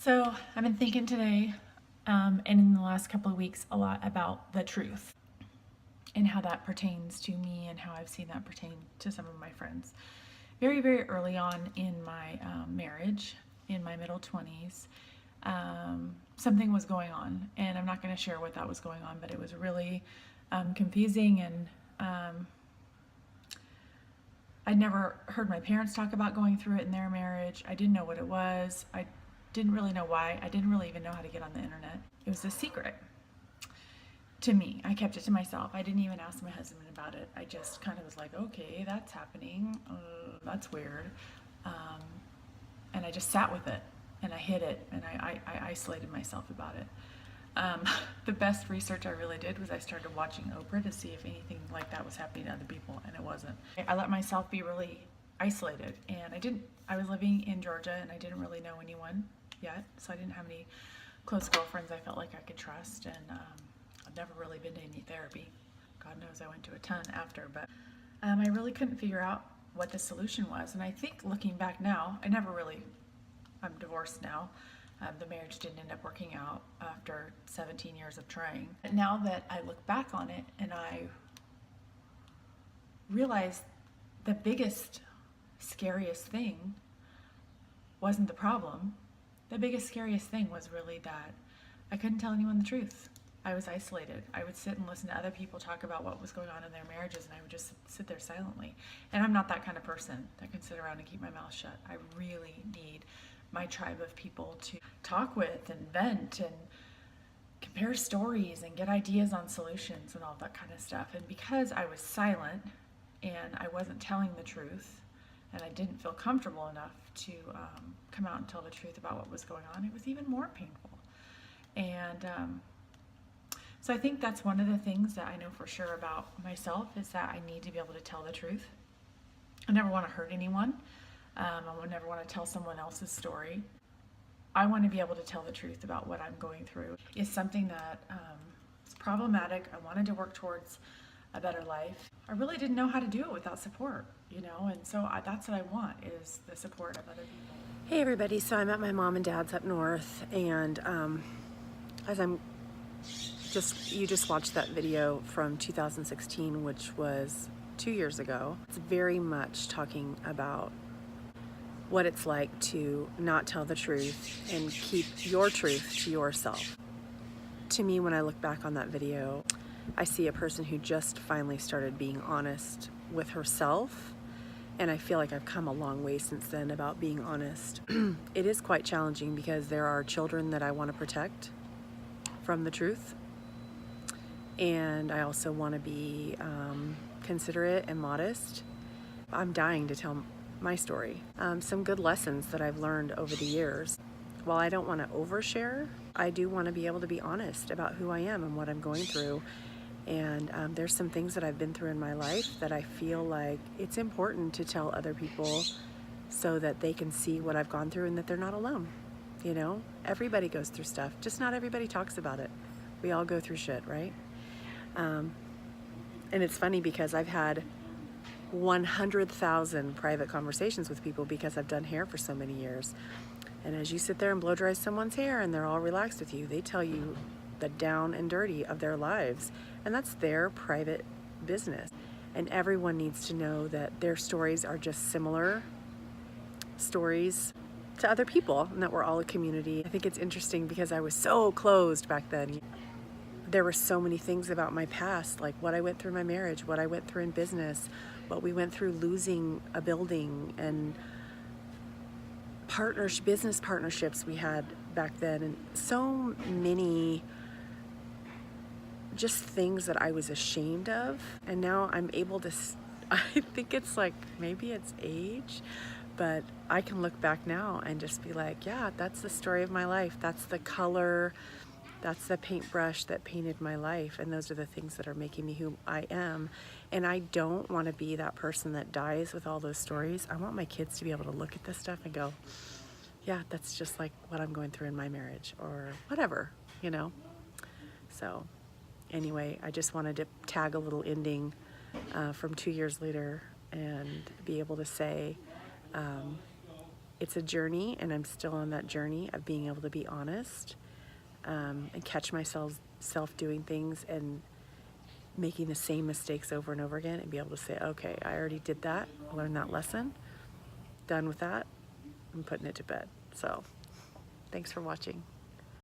So I've been thinking today, and in the last couple of weeks, a lot about the truth and how that pertains to me and how I've seen that pertain to some of my friends. Very, very early on in my marriage, in my middle 20s, something was going on, and I'm not going to share what that was going on, but it was really confusing, and I'd never heard my parents talk about going through it in their marriage. I didn't know what it was. I didn't really know why. I didn't really even know how to get on the internet. It was a secret to me. I kept it to myself. I didn't even ask my husband about it. I just kind of was like, okay, that's happening. That's weird. And I just sat with it and I hid it and I isolated myself about it. The best research I really did was I started watching Oprah to see if anything like that was happening to other people, and it wasn't. I let myself be really isolated, and I was living in Georgia and I didn't really know anyone yet, so I didn't have any close girlfriends I felt like I could trust, and I've never really been to any therapy. God knows I went to a ton after, but I really couldn't figure out what the solution was. And I think looking back now, I'm divorced now. The marriage didn't end up working out after 17 years of trying. But now that I look back on it and I realize the biggest, scariest thing wasn't the problem. The biggest, scariest thing was really that I couldn't tell anyone the truth. I was isolated. I would sit and listen to other people talk about what was going on in their marriages, and I would just sit there silently. And I'm not that kind of person that can sit around and keep my mouth shut. I really need my tribe of people to talk with and vent and compare stories and get ideas on solutions and all that kind of stuff. And because I was silent and I wasn't telling the truth and I didn't feel comfortable enough to come out and tell the truth about what was going on, it was even more painful. And so I think that's one of the things that I know for sure about myself, is that I need to be able to tell the truth. I never want to hurt anyone. I would never want to tell someone else's story. I want to be able to tell the truth about what I'm going through. It's something that is problematic. I wanted to work towards a better life. I really didn't know how to do it without support, and so that's what I want, is the support of other people. Hey everybody, so I'm at my mom and dad's up north, and as you just watched that video from 2016, which was 2 years ago. It's very much talking about what it's like to not tell the truth and keep your truth to yourself. To me, when I look back on that video, I see a person who just finally started being honest with herself, and I feel like I've come a long way since then about being honest. It is quite challenging because there are children that I want to protect from the truth, and I also want to be considerate and modest. I'm dying to tell my story. Some good lessons that I've learned over the years. While I don't want to overshare, I do want to be able to be honest about who I am and what I'm going through. And there's some things that I've been through in my life that I feel like it's important to tell other people so that they can see what I've gone through and that they're not alone. Everybody goes through stuff, just not everybody talks about it. We all go through shit, right? And it's funny because I've had 100,000 private conversations with people because I've done hair for so many years. And as you sit there and blow dry someone's hair and they're all relaxed with you, they tell you the down and dirty of their lives. And that's their private business. And everyone needs to know that their stories are just similar stories to other people, and that we're all a community. I think it's interesting because I was so closed back then. There were so many things about my past, like what I went through in my marriage, what I went through in business, what we went through losing a building, and business partnerships we had back then, and so many just things that I was ashamed of. And now I'm able to, I think it's like, maybe it's age, but I can look back now and just be like, yeah, that's the story of my life. That's the color, that's the paintbrush that painted my life, and those are the things that are making me who I am. And I don't want to be that person that dies with all those stories. I want my kids to be able to look at this stuff and go, yeah, that's just like what I'm going through in my marriage, or whatever, So anyway, I just wanted to tag a little ending from 2 years later and be able to say, it's a journey, and I'm still on that journey of being able to be honest, and catch myself doing things and making the same mistakes over and over again, and be able to say, okay, I already did that, learned that lesson, done with that, I'm putting it to bed. So thanks for watching.